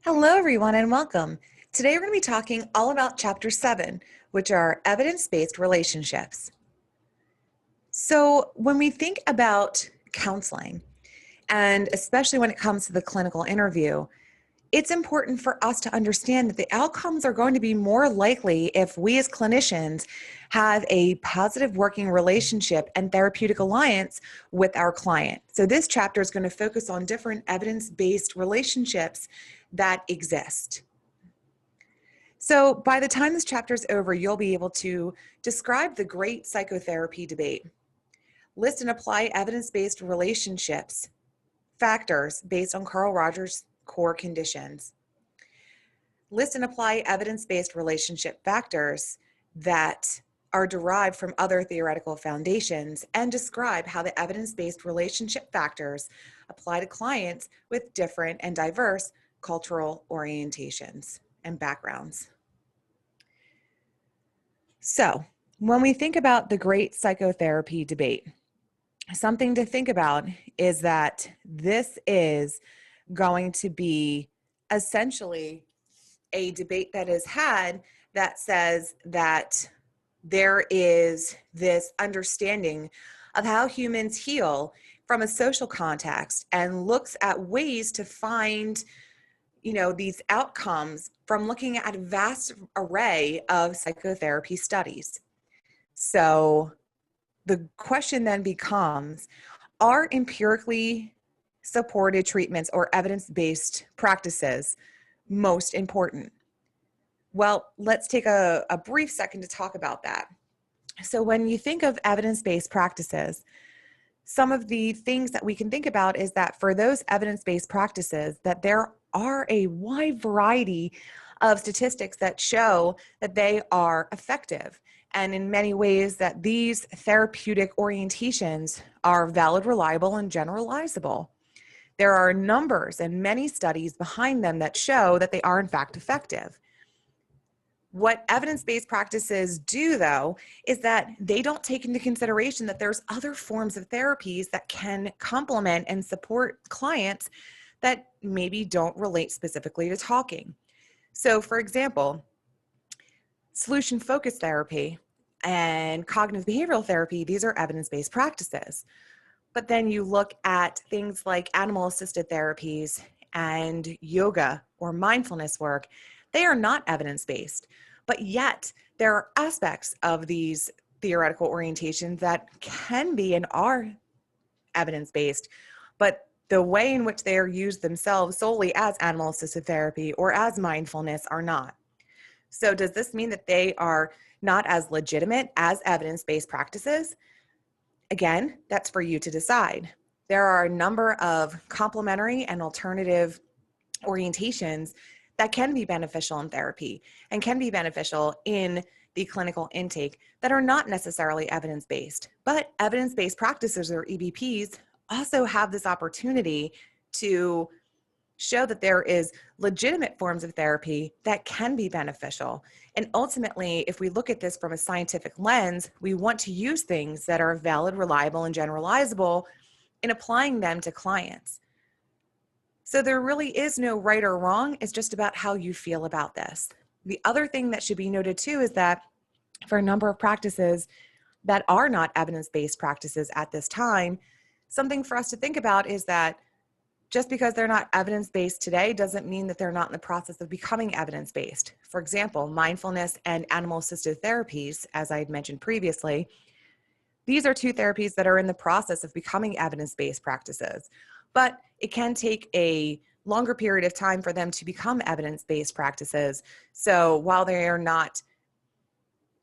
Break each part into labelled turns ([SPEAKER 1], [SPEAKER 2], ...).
[SPEAKER 1] Hello, everyone, and welcome. Today, we're going to be talking all about Chapter 7, which are evidence-based relationships. So, when we think about counseling, and especially when it comes to the clinical interview, it's important for us to understand that the outcomes are going to be more likely if we as clinicians have a positive working relationship and therapeutic alliance with our client. So this chapter is going to focus on different evidence-based relationships that exist. So by the time this chapter is over, you'll be able to describe the great psychotherapy debate, list and apply evidence-based relationships, factors based on Carl Rogers' core conditions. List and apply evidence-based relationship factors that are derived from other theoretical foundations and describe how the evidence-based relationship factors apply to clients with different and diverse cultural orientations and backgrounds. So, when we think about the great psychotherapy debate, something to think about is that this is going to be essentially a debate that is had that says that there is this understanding of how humans heal from a social context and looks at ways to find these outcomes from looking at a vast array of psychotherapy studies. So the question then becomes, are empirically supported treatments or evidence-based practices most important? Well, let's take a brief second to talk about that. So when you think of evidence-based practices, some of the things that we can think about is that for those evidence-based practices, that there are a wide variety of statistics that show that they are effective. And in many ways that these therapeutic orientations are valid, reliable, and generalizable. There are numbers and many studies behind them that show that they are in fact effective. What evidence-based practices do, though, is that they don't take into consideration that there's other forms of therapies that can complement and support clients that maybe don't relate specifically to talking. So, for example, solution-focused therapy and cognitive behavioral therapy, these are evidence-based practices. But then you look at things like animal-assisted therapies and yoga or mindfulness work, they are not evidence-based, but yet there are aspects of these theoretical orientations that can be and are evidence-based, but the way in which they are used themselves solely as animal-assisted therapy or as mindfulness are not. So does this mean that they are not as legitimate as evidence-based practices? Again, that's for you to decide. There are a number of complementary and alternative orientations that can be beneficial in therapy and can be beneficial in the clinical intake that are not necessarily evidence-based. But evidence-based practices, or EBPs, also have this opportunity to show that there is legitimate forms of therapy that can be beneficial. And ultimately, if we look at this from a scientific lens, we want to use things that are valid, reliable, and generalizable in applying them to clients. So there really is no right or wrong. It's just about how you feel about this. The other thing that should be noted too is that for a number of practices that are not evidence-based practices at this time, something for us to think about is that just because they're not evidence-based today doesn't mean that they're not in the process of becoming evidence-based. For example, mindfulness and animal-assisted therapies, as I had mentioned previously, these are two therapies that are in the process of becoming evidence-based practices, but it can take a longer period of time for them to become evidence-based practices. So while they are not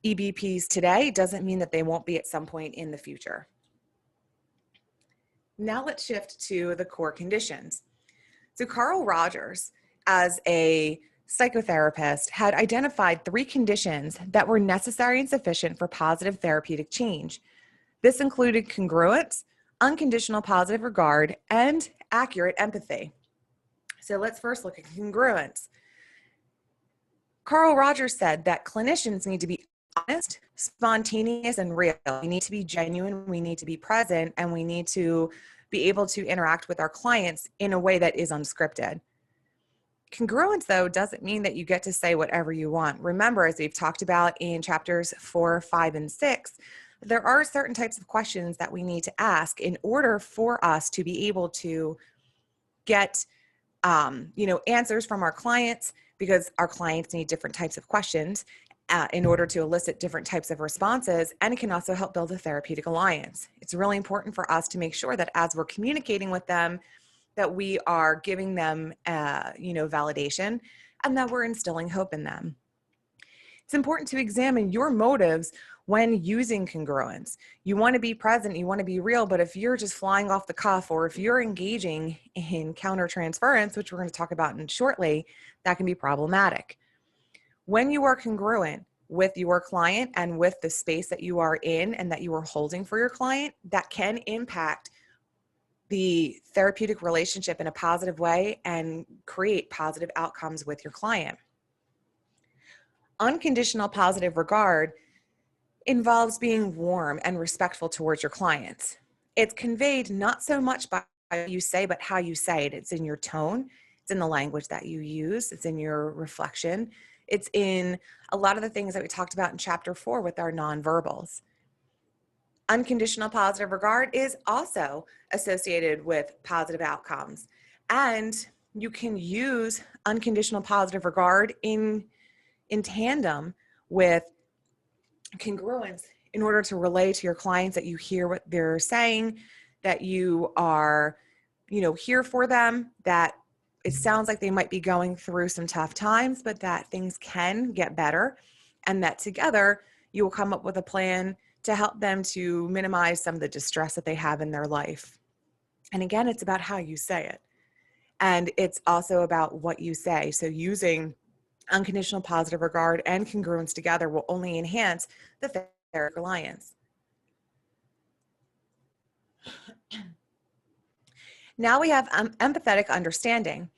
[SPEAKER 1] EBPs today, doesn't mean that they won't be at some point in the future. Now let's shift to the core conditions. So Carl Rogers, as a psychotherapist, had identified 3 conditions that were necessary and sufficient for positive therapeutic change. This included congruence, unconditional positive regard, and accurate empathy. So let's first look at congruence. Carl Rogers said that clinicians need to be honest, spontaneous, and real. We need to be genuine, we need to be present, and we need to be able to interact with our clients in a way that is unscripted. Congruence, though, doesn't mean that you get to say whatever you want. Remember, as we've talked about in chapters 4, 5, and 6, there are certain types of questions that we need to ask in order for us to be able to get answers from our clients, because our clients need different types of questions in order to elicit different types of responses, and it can also help build a therapeutic alliance. It's really important for us to make sure that as we're communicating with them, that we are giving them, validation, and that we're instilling hope in them. It's important to examine your motives when using congruence. You want to be present, you want to be real, but if you're just flying off the cuff, or if you're engaging in countertransference, which we're going to talk about shortly, that can be problematic. When you are congruent with your client and with the space that you are in and that you are holding for your client, that can impact the therapeutic relationship in a positive way and create positive outcomes with your client. Unconditional positive regard involves being warm and respectful towards your clients. It's conveyed not so much by what you say, but how you say it. It's in your tone, it's in the language that you use, it's in your reflection, it's in a lot of the things that we talked about in chapter 4 with our nonverbals. Unconditional positive regard is also associated with positive outcomes. And you can use unconditional positive regard in tandem with congruence in order to relay to your clients that you hear what they're saying, that you are, here for them, that it sounds like they might be going through some tough times, but that things can get better, and that together you will come up with a plan to help them to minimize some of the distress that they have in their life. And again, it's about how you say it. And it's also about what you say. So using unconditional positive regard and congruence together will only enhance the therapeutic alliance. Now we have empathetic understanding.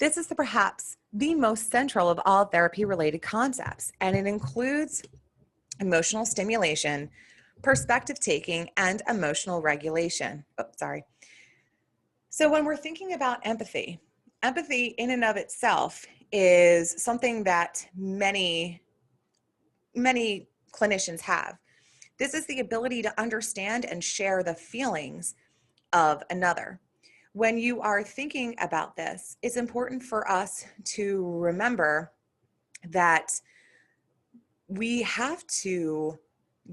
[SPEAKER 1] This is perhaps the most central of all therapy-related concepts, and it includes emotional stimulation, perspective taking, and emotional regulation. So when we're thinking about empathy, empathy in and of itself is something that many clinicians have. This is the ability to understand and share the feelings of another. When you are thinking about this, it's important for us to remember that we have to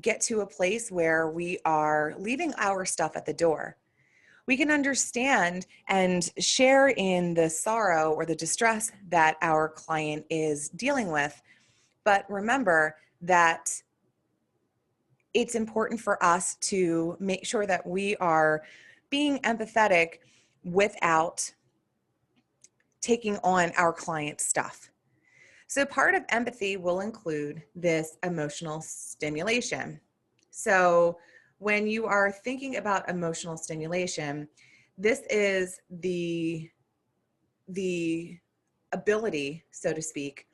[SPEAKER 1] get to a place where we are leaving our stuff at the door. We can understand and share in the sorrow or the distress that our client is dealing with, but remember that it's important for us to make sure that we are being empathetic without taking on our client's stuff. So part of empathy will include this emotional stimulation. So when you are thinking about emotional stimulation, this is the ability, so to speak,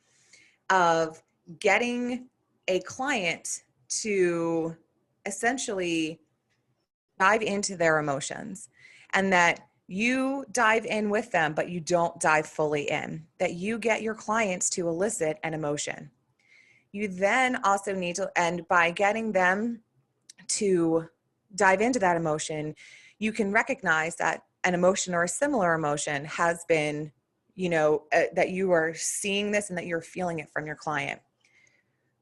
[SPEAKER 1] of getting a client to essentially dive into their emotions, and that you dive in with them, but you don't dive fully in, that you get your clients to elicit an emotion. You then also need to, and by getting them to dive into that emotion, you can recognize that an emotion or a similar emotion has been, that you are seeing this and that you're feeling it from your client.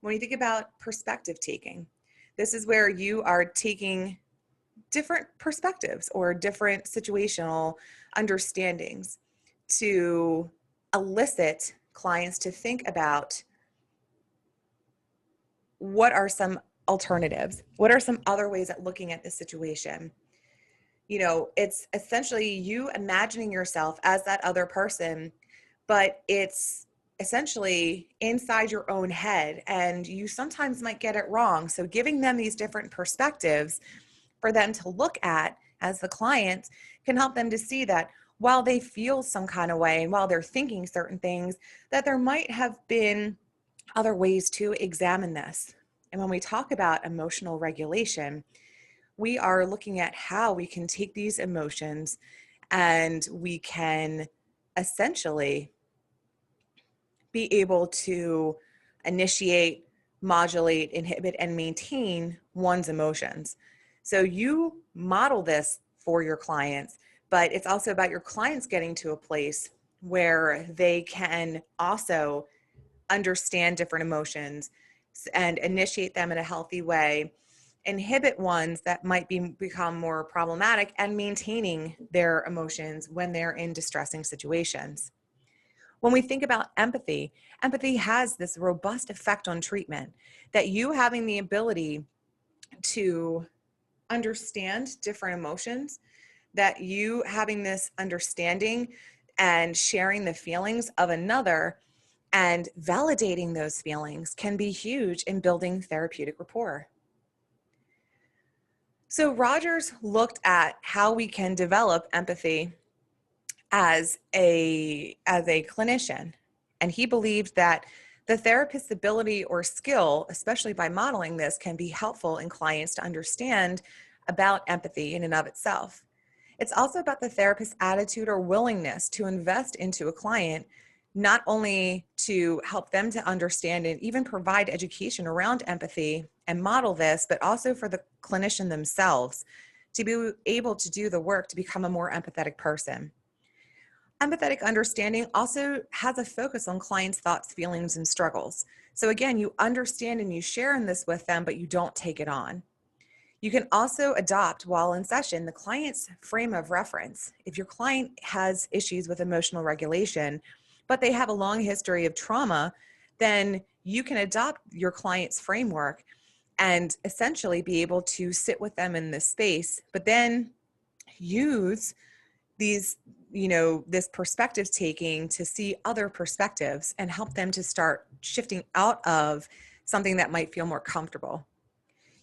[SPEAKER 1] When you think about perspective taking, this is where you are taking different perspectives or different situational understandings to elicit clients to think about what are some alternatives, what are some other ways at looking at the situation. It's essentially you imagining yourself as that other person, but it's essentially inside your own head, and you sometimes might get it wrong. So giving them these different perspectives for them to look at as the client can help them to see that while they feel some kind of way and while they're thinking certain things, that there might have been other ways to examine this. And when we talk about emotional regulation, we are looking at how we can take these emotions and we can essentially be able to initiate, modulate, inhibit, and maintain one's emotions. So you model this for your clients, but it's also about your clients getting to a place where they can also understand different emotions and initiate them in a healthy way, inhibit ones that might become more problematic, and maintaining their emotions when they're in distressing situations. When we think about empathy, empathy has this robust effect on treatment, that you having the ability to understand different emotions, that you having this understanding and sharing the feelings of another and validating those feelings can be huge in building therapeutic rapport. So Rogers looked at how we can develop empathy as a clinician, and he believed that the therapist's ability or skill, especially by modeling this, can be helpful in clients to understand about empathy in and of itself. It's also about the therapist's attitude or willingness to invest into a client, not only to help them to understand and even provide education around empathy and model this, but also for the clinician themselves to be able to do the work to become a more empathetic person. Empathetic understanding also has a focus on clients' thoughts, feelings, and struggles. So again, you understand and you share in this with them, but you don't take it on. You can also adopt, while in session, the client's frame of reference. If your client has issues with emotional regulation, but they have a long history of trauma, then you can adopt your client's framework and essentially be able to sit with them in this space, but then use these, this perspective taking to see other perspectives and help them to start shifting out of something that might feel more comfortable.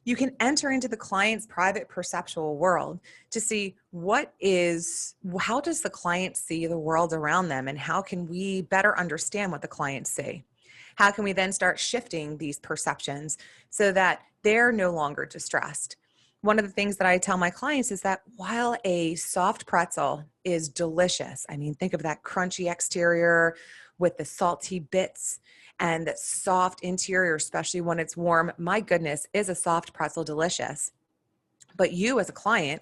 [SPEAKER 1] You can enter into the client's private perceptual world to see how does the client see the world around them, and how can we better understand what the clients see? How can we then start shifting these perceptions so that they're no longer distressed? One of the things that I tell my clients is that while a soft pretzel is delicious, I mean, think of that crunchy exterior with the salty bits and that soft interior, especially when it's warm. My goodness, is a soft pretzel delicious? But you as a client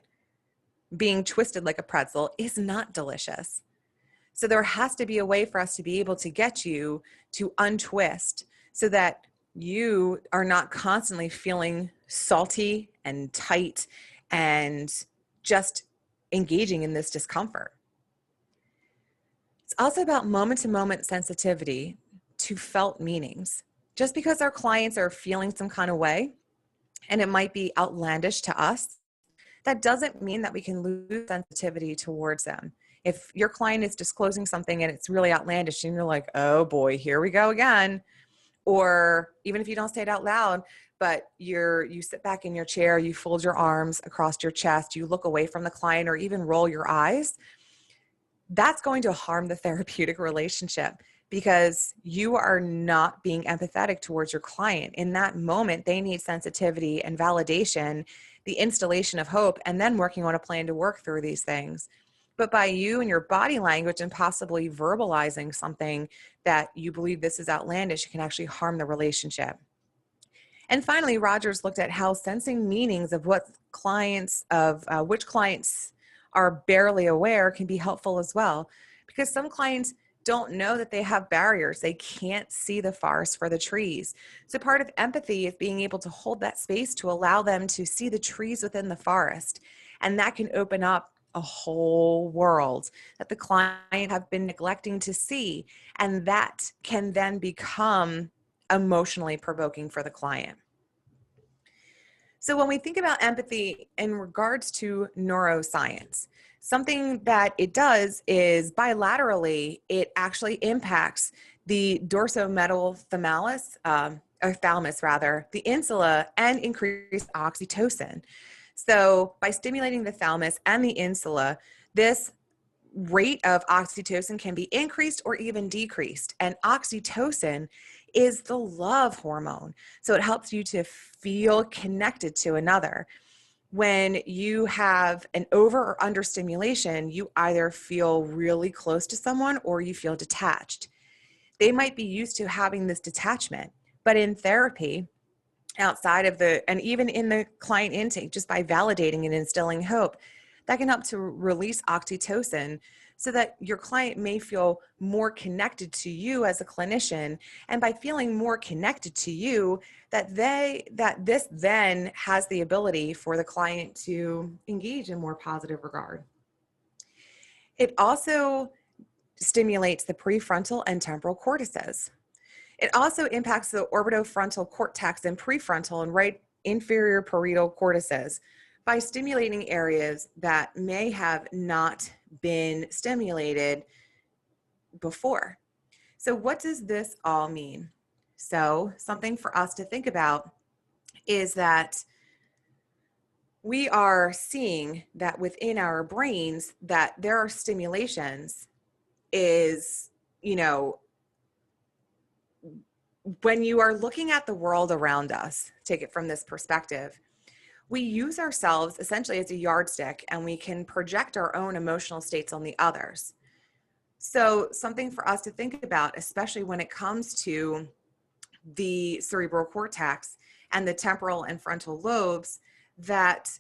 [SPEAKER 1] being twisted like a pretzel is not delicious. So there has to be a way for us to be able to get you to untwist so that you are not constantly feeling salty and tight and just engaging in this discomfort. It's also about moment-to-moment sensitivity to felt meanings. Just because our clients are feeling some kind of way, and it might be outlandish to us, that doesn't mean that we can lose sensitivity towards them. If your client is disclosing something and it's really outlandish and you're like, oh boy, here we go again. Or even if you don't say it out loud, but you sit back in your chair, you fold your arms across your chest, you look away from the client or even roll your eyes, that's going to harm the therapeutic relationship because you are not being empathetic towards your client. In that moment, they need sensitivity and validation, the installation of hope, and then working on a plan to work through these things. But by you and your body language and possibly verbalizing something that you believe this is outlandish, it can actually harm the relationship. And finally, Rogers looked at how sensing meanings of which clients are barely aware can be helpful as well, because some clients don't know that they have barriers. They can't see the forest for the trees. So part of empathy is being able to hold that space to allow them to see the trees within the forest. And that can open up a whole world that the client have been neglecting to see. And that can then become emotionally provoking for the client. So when we think about empathy in regards to neuroscience, something that it does is bilaterally, it actually impacts the dorsolateral thalamus, the insula, and increase oxytocin. So by stimulating the thalamus and the insula, this rate of oxytocin can be increased or even decreased. And oxytocin is the love hormone. So it helps you to feel connected to another. When you have an over or under stimulation, you either feel really close to someone or you feel detached. They might be used to having this detachment, but in therapy, outside of and even in the client intake, just by validating and instilling hope, that can help to release oxytocin so that your client may feel more connected to you as a clinician. And by feeling more connected to you, that this then has the ability for the client to engage in more positive regard. It also stimulates the prefrontal and temporal cortices. It also impacts the orbitofrontal cortex and prefrontal and right inferior parietal cortices by stimulating areas that may have not been stimulated before. So what does this all mean? So something for us to think about is that we are seeing that within our brains that there are stimulations is, when you are looking at the world around us, take it from this perspective, we use ourselves essentially as a yardstick, and we can project our own emotional states on the others. So something for us to think about, especially when it comes to the cerebral cortex and the temporal and frontal lobes, that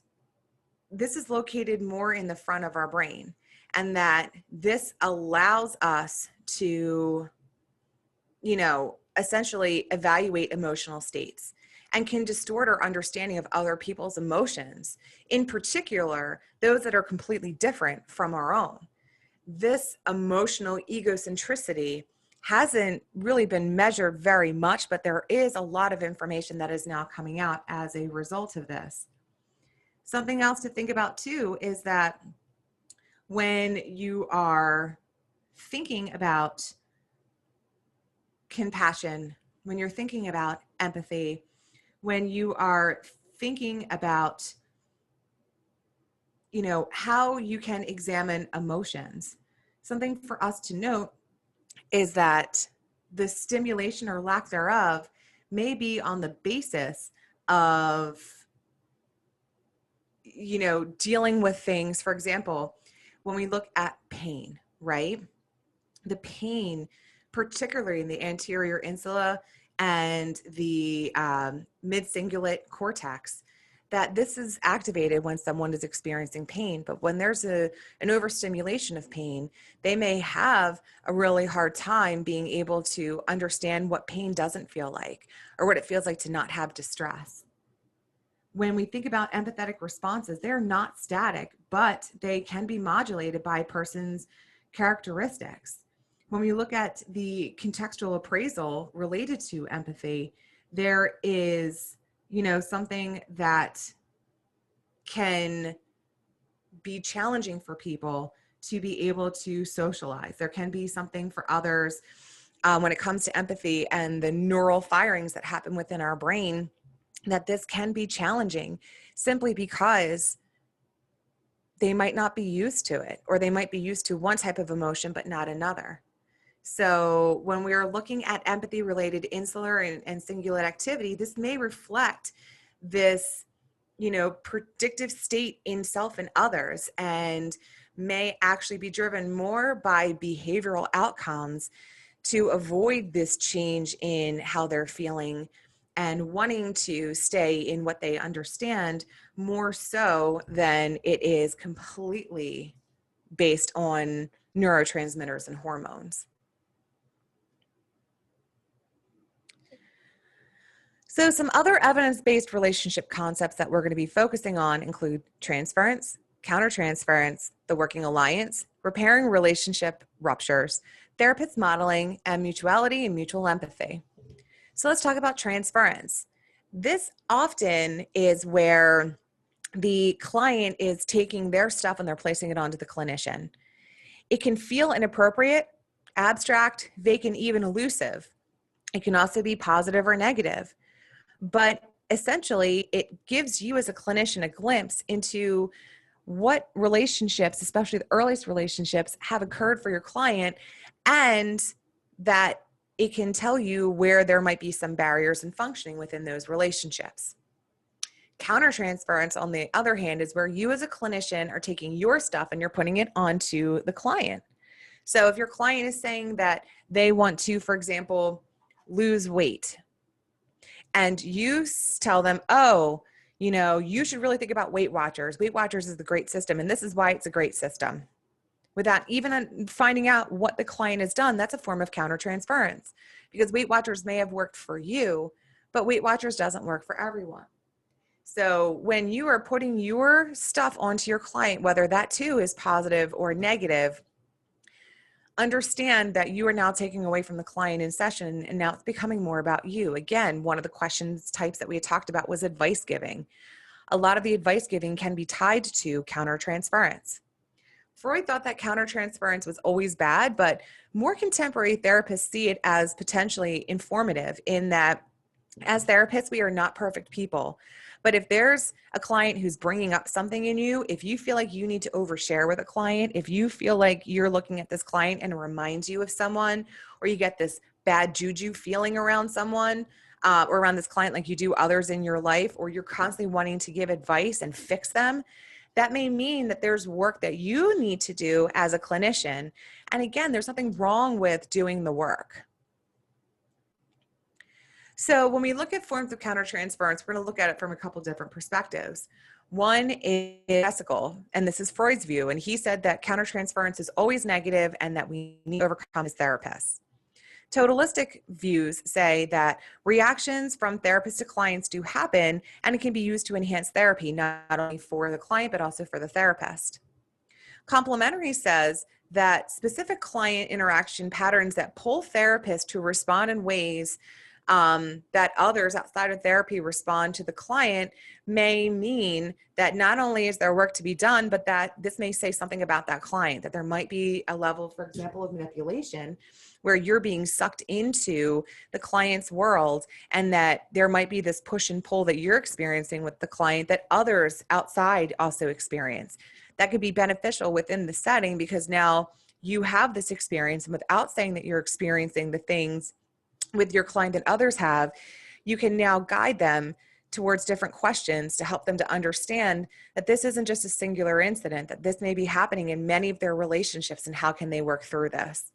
[SPEAKER 1] this is located more in the front of our brain, and that this allows us to, essentially evaluate emotional states and can distort our understanding of other people's emotions, in particular, those that are completely different from our own. This emotional egocentricity hasn't really been measured very much, but there is a lot of information that is now coming out as a result of this. Something else to think about too is that when you are thinking about compassion, when you're thinking about empathy, when you are thinking about, how you can examine emotions, something for us to note is that the stimulation or lack thereof may be on the basis of, dealing with things. For example, when we look at pain, right? The pain, particularly in the anterior insula and the mid-cingulate cortex, that this is activated when someone is experiencing pain. But when there's an overstimulation of pain, they may have a really hard time being able to understand what pain doesn't feel like or what it feels like to not have distress. When we think about empathetic responses, they're not static, but they can be modulated by a person's characteristics. When we look at the contextual appraisal related to empathy, there is, something that can be challenging for people to be able to socialize. There can be something for others when it comes to empathy and the neural firings that happen within our brain, that this can be challenging simply because they might not be used to it, or they might be used to one type of emotion but not another. So when we are looking at empathy related insular and cingulate activity, this may reflect this, predictive state in self and others, and may actually be driven more by behavioral outcomes to avoid this change in how they're feeling and wanting to stay in what they understand, more so than it is completely based on neurotransmitters and hormones. So some other evidence-based relationship concepts that we're going to be focusing on include transference, countertransference, the working alliance, repairing relationship ruptures, therapist modeling, and mutuality and mutual empathy. So let's talk about transference. This often is where the client is taking their stuff and they're placing it onto the clinician. It can feel inappropriate, abstract, vacant, even elusive. It can also be positive or negative. But essentially, it gives you as a clinician a glimpse into what relationships, especially the earliest relationships, have occurred for your client, and that it can tell you where there might be some barriers in functioning within those relationships. Countertransference, on the other hand, is where you as a clinician are taking your stuff and you're putting it onto the client. So if your client is saying that they want to, for example, lose weight, and you tell them, oh, you know, you should really think about Weight Watchers. Weight Watchers is the great system, and this is why it's a great system. Without even finding out what the client has done, that's a form of countertransference, because Weight Watchers may have worked for you, but Weight Watchers doesn't work for everyone. So when you are putting your stuff onto your client, whether that too is positive or negative, understand that you are now taking away from the client in session, and now it's becoming more about you. Again, one of the questions types that we had talked about was advice giving. A lot of the advice giving can be tied to countertransference. Freud thought that countertransference was always bad, but more contemporary therapists see it as potentially informative, in that as therapists, we are not perfect people. But if there's a client who's bringing up something in you, if you feel like you need to overshare with a client, if you feel like you're looking at this client and it reminds you of someone, or you get this bad juju feeling around someone, or around this client like you do others in your life, or you're constantly wanting to give advice and fix them, that may mean that there's work that you need to do as a clinician. And again, there's nothing wrong with doing the work. So when we look at forms of countertransference, we're going to look at it from a couple different perspectives. One is ethical, and this is Freud's view, and he said that countertransference is always negative and that we need to overcome as therapists. Totalistic views say that reactions from therapists to clients do happen, and it can be used to enhance therapy, not only for the client, but also for the therapist. Complementary says that specific client interaction patterns that pull therapists to respond in ways that others outside of therapy respond to the client may mean that not only is there work to be done, but that this may say something about that client, that there might be a level, for example, of manipulation where you're being sucked into the client's world, and that there might be this push and pull that you're experiencing with the client that others outside also experience. That could be beneficial within the setting, because now you have this experience, and without saying that you're experiencing the things with your client that others have, you can now guide them towards different questions to help them to understand that this isn't just a singular incident, that this may be happening in many of their relationships, and how can they work through this.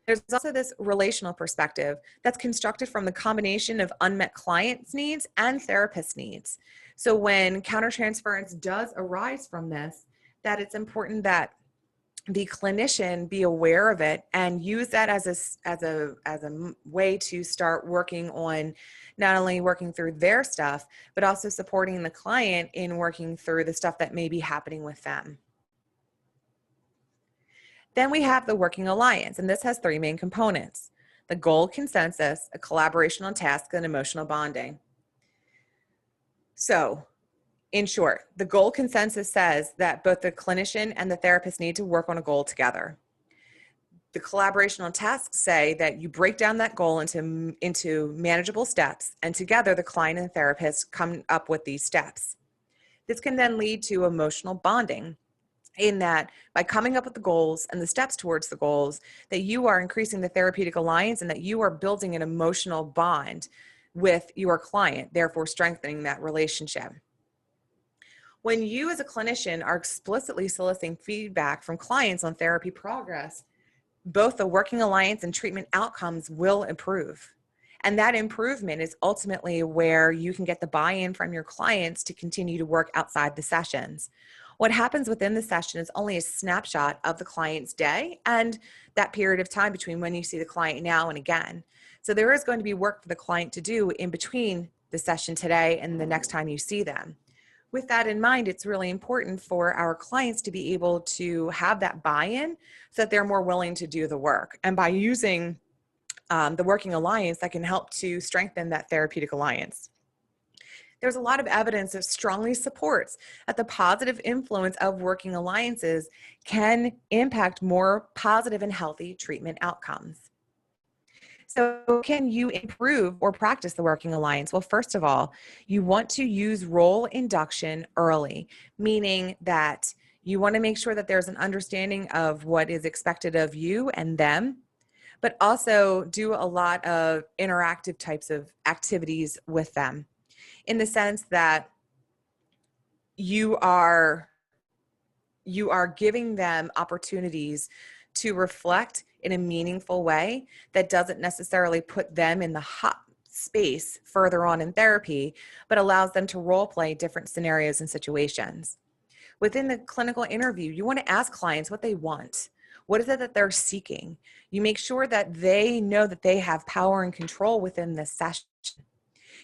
[SPEAKER 1] There's also this relational perspective that's constructed from the combination of unmet clients' needs and therapist needs. So when countertransference does arise from this, that it's important that the clinician be aware of it and use that as a way to start working on not only working through their stuff, but also supporting the client in working through the stuff that may be happening with them. Then we have the working alliance, and this has three main components: the goal consensus, a collaboration on tasks, and emotional bonding. So in short, the goal consensus says that both the clinician and the therapist need to work on a goal together. The collaborational tasks say that you break down that goal into manageable steps, and together the client and the therapist come up with these steps. This can then lead to emotional bonding, in that by coming up with the goals and the steps towards the goals, that you are increasing the therapeutic alliance and that you are building an emotional bond with your client, therefore strengthening that relationship. When you as a clinician are explicitly soliciting feedback from clients on therapy progress, both the working alliance and treatment outcomes will improve. And that improvement is ultimately where you can get the buy-in from your clients to continue to work outside the sessions. What happens within the session is only a snapshot of the client's day and that period of time between when you see the client now and again. So there is going to be work for the client to do in between the session today and the next time you see them. With that in mind, it's really important for our clients to be able to have that buy-in so that they're more willing to do the work. And by using the working alliance, that can help to strengthen that therapeutic alliance. There's a lot of evidence that strongly supports that the positive influence of working alliances can impact more positive and healthy treatment outcomes. So can you improve or practice the working alliance? Well, first of all, you want to use role induction early, meaning that you want to make sure that there's an understanding of what is expected of you and them, but also do a lot of interactive types of activities with them, in the sense that you are giving them opportunities to reflect in a meaningful way that doesn't necessarily put them in the hot space further on in therapy, but allows them to role play different scenarios and situations. Within the clinical interview, you want to ask clients what they want. What is it that they're seeking? You make sure that they know that they have power and control within this session.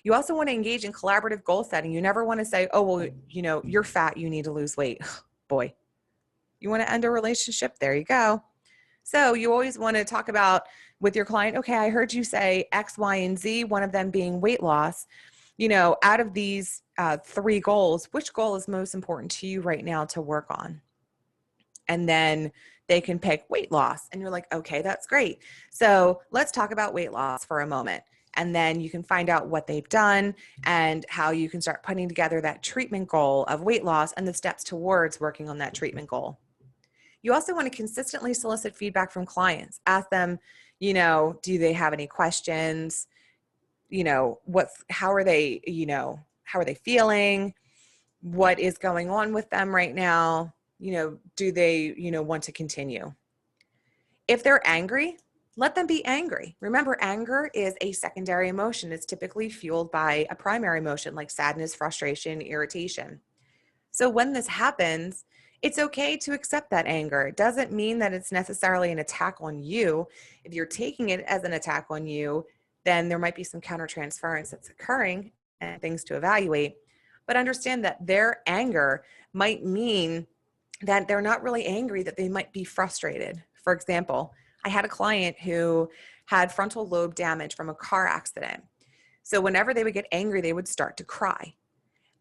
[SPEAKER 1] You also want to engage in collaborative goal setting. You never want to say, oh, well, you're fat, you need to lose weight. Boy, you want to end a relationship? There you go. So you always want to talk about with your client, okay, I heard you say X, Y, and Z, one of them being weight loss. Out of these 3 goals, which goal is most important to you right now to work on? And then they can pick weight loss. And you're like, okay, that's great. So let's talk about weight loss for a moment. And then you can find out what they've done and how you can start putting together that treatment goal of weight loss and the steps towards working on that treatment goal. You also want to consistently solicit feedback from clients. Ask them, do they have any questions? How are they feeling? What is going on with them right now? Do they, want to continue? If they're angry, let them be angry. Remember, anger is a secondary emotion. It's typically fueled by a primary emotion like sadness, frustration, irritation. So when this happens, it's okay to accept that anger. It doesn't mean that it's necessarily an attack on you. If you're taking it as an attack on you, then there might be some countertransference that's occurring and things to evaluate. But understand that their anger might mean that they're not really angry, that they might be frustrated. For example, I had a client who had frontal lobe damage from a car accident. So whenever they would get angry, they would start to cry.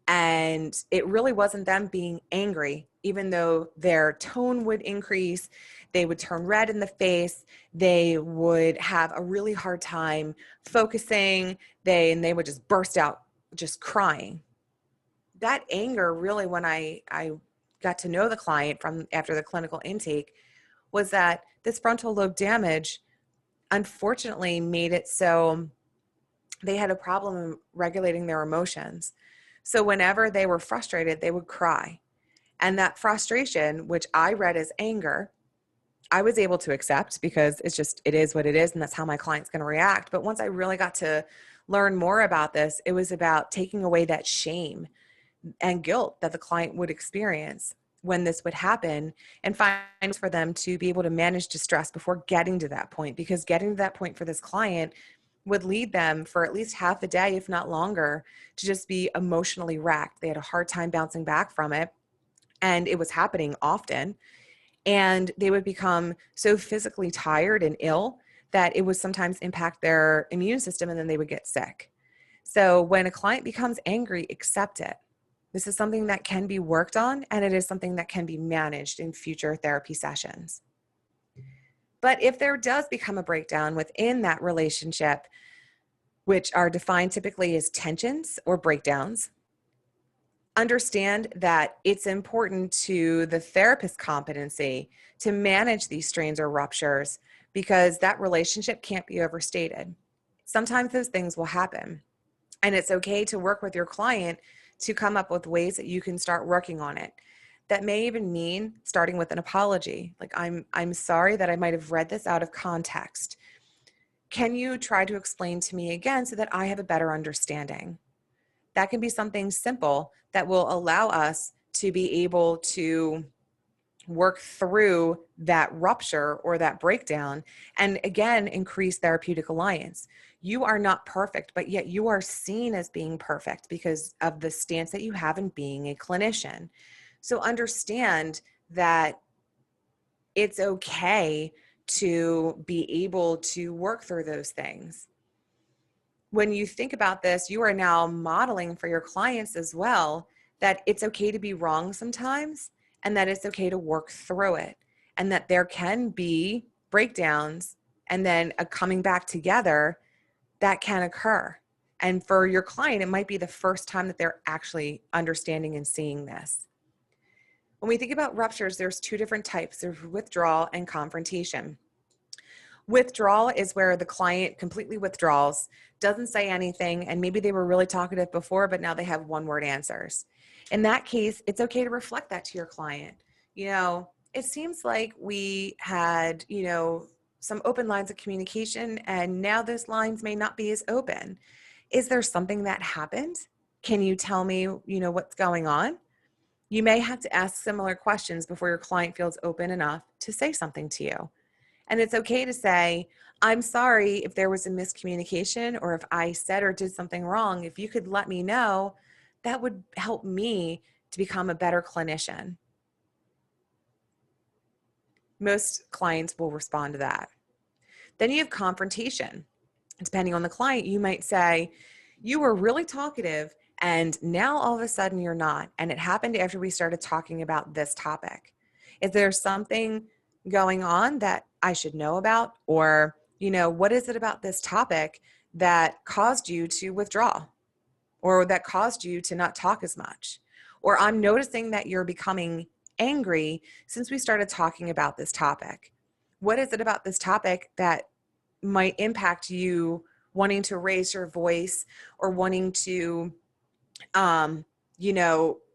[SPEAKER 1] And it really wasn't them being angry, even though their tone would increase, they would turn red in the face, they would have a really hard time focusing, and they would just burst out just crying. That anger really, when I got to know the client from after the clinical intake, was that this frontal lobe damage unfortunately made it so they had a problem regulating their emotions. So whenever they were frustrated, they would cry. And that frustration, which I read as anger, I was able to accept because it is what it is. And that's how my client's going to react. But once I really got to learn more about this, it was about taking away that shame and guilt that the client would experience when this would happen, and find for them to be able to manage distress before getting to that point, because getting to that point for this client would lead them for at least half a day, if not longer, to just be emotionally racked. They had a hard time bouncing back from it, and it was happening often. And they would become so physically tired and ill that it would sometimes impact their immune system, and then they would get sick. So when a client becomes angry, accept it. This is something that can be worked on, and it is something that can be managed in future therapy sessions. But if there does become a breakdown within that relationship, which are defined typically as tensions or breakdowns, understand that it's important to the therapist's competency to manage these strains or ruptures, because that relationship can't be overstated. Sometimes those things will happen, and it's okay to work with your client to come up with ways that you can start working on it. That may even mean starting with an apology. Like, I'm sorry that I might have read this out of context. Can you try to explain to me again so that I have a better understanding? That can be something simple that will allow us to be able to work through that rupture or that breakdown, and again, increase therapeutic alliance. You are not perfect, but yet you are seen as being perfect because of the stance that you have in being a clinician. So understand that it's okay to be able to work through those things. When you think about this, you are now modeling for your clients as well that it's okay to be wrong sometimes, and that it's okay to work through it, and that there can be breakdowns and then a coming back together that can occur. And for your client, it might be the first time that they're actually understanding and seeing this. When we think about ruptures, there's 2 different types. There's withdrawal and confrontation. Withdrawal is where the client completely withdraws, doesn't say anything, and maybe they were really talkative before, but now they have one-word answers. In that case, it's okay to reflect that to your client. it seems like we had, some open lines of communication, and now those lines may not be as open. Is there something that happened? Can you tell me, what's going on? You may have to ask similar questions before your client feels open enough to say something to you. And it's okay to say, I'm sorry if there was a miscommunication or if I said or did something wrong. If you could let me know, that would help me to become a better clinician. Most clients will respond to that. Then you have confrontation. Depending on the client, you might say, you were really talkative and now all of a sudden you're not. And it happened after we started talking about this topic. Is there something going on that I should know about? Or, what is it about this topic that caused you to withdraw or that caused you to not talk as much? Or I'm noticing that you're becoming angry since we started talking about this topic. What is it about this topic that might impact you wanting to raise your voice or wanting to,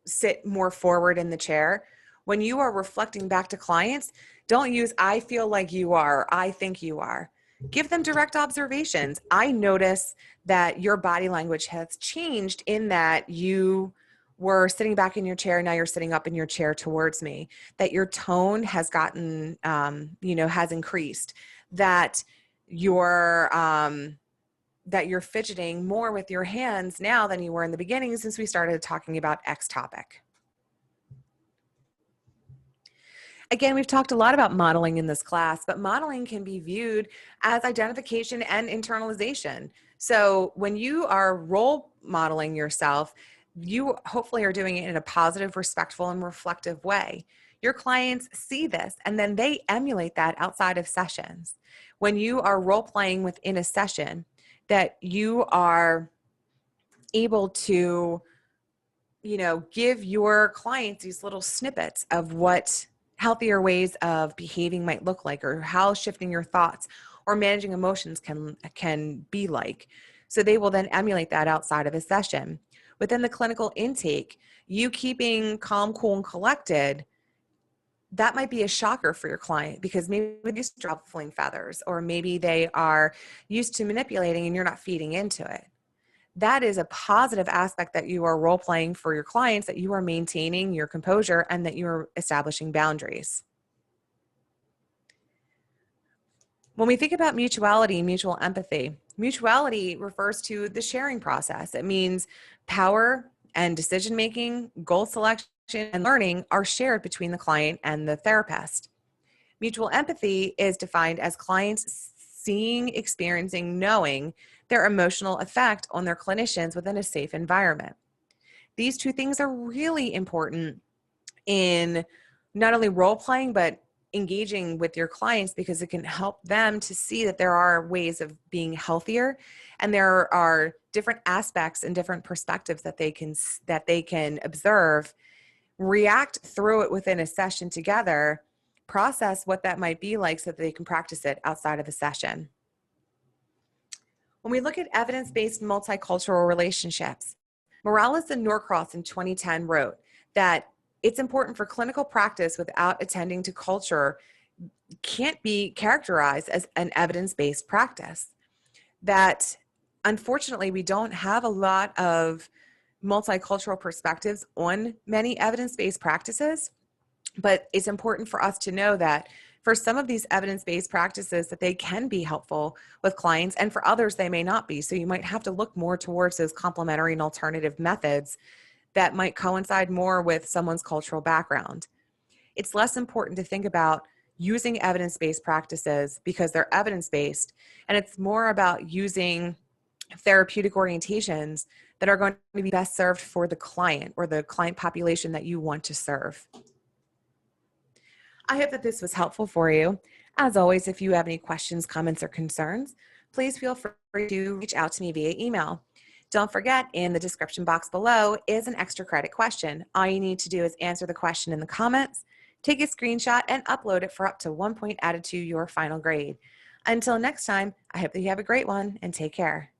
[SPEAKER 1] sit more forward in the chair? When you are reflecting back to clients, don't use, I feel like you are, I think you are. Give them direct observations. I notice that your body language has changed in that you were sitting back in your chair. Now you're sitting up in your chair towards me, that your tone has gotten, has increased, that you're fidgeting more with your hands now than you were in the beginning since we started talking about X topic. Again, we've talked a lot about modeling in this class, but modeling can be viewed as identification and internalization. So when you are role modeling yourself, you hopefully are doing it in a positive, respectful, and reflective way. Your clients see this and then they emulate that outside of sessions. When you are role playing within a session, that you are able to, give your clients these little snippets of what healthier ways of behaving might look like, or how shifting your thoughts or managing emotions can be like. So they will then emulate that outside of a session. Within the clinical intake, you keeping calm, cool, and collected, that might be a shocker for your client because maybe they're used to ruffling feathers, or maybe they are used to manipulating and you're not feeding into it. That is a positive aspect that you are role playing for your clients, that you are maintaining your composure and that you are establishing boundaries. When we think about mutuality, mutual empathy, mutuality refers to the sharing process. It means power and decision-making, goal selection, and learning are shared between the client and the therapist. Mutual empathy is defined as clients seeing, experiencing, knowing their emotional effect on their clinicians within a safe environment. These two things are really important in not only role-playing, but engaging with your clients, because it can help them to see that there are ways of being healthier and there are different aspects and different perspectives that they can observe, react through it within a session together, process what that might be like so that they can practice it outside of a session. When we look at evidence-based multicultural relationships, Morales and Norcross in 2010 wrote that it's important for clinical practice without attending to culture can't be characterized as an evidence-based practice. That unfortunately, we don't have a lot of multicultural perspectives on many evidence-based practices, but it's important for us to know that for some of these evidence-based practices that they can be helpful with clients, and for others they may not be. So you might have to look more towards those complementary and alternative methods that might coincide more with someone's cultural background. It's less important to think about using evidence-based practices because they're evidence-based, and it's more about using therapeutic orientations that are going to be best served for the client or the client population that you want to serve. I hope that this was helpful for you. As always, if you have any questions, comments, or concerns, please feel free to reach out to me via email. Don't forget, in the description box below is an extra credit question. All you need to do is answer the question in the comments, take a screenshot, and upload it for up to 1 point added to your final grade. Until next time, I hope that you have a great one and take care.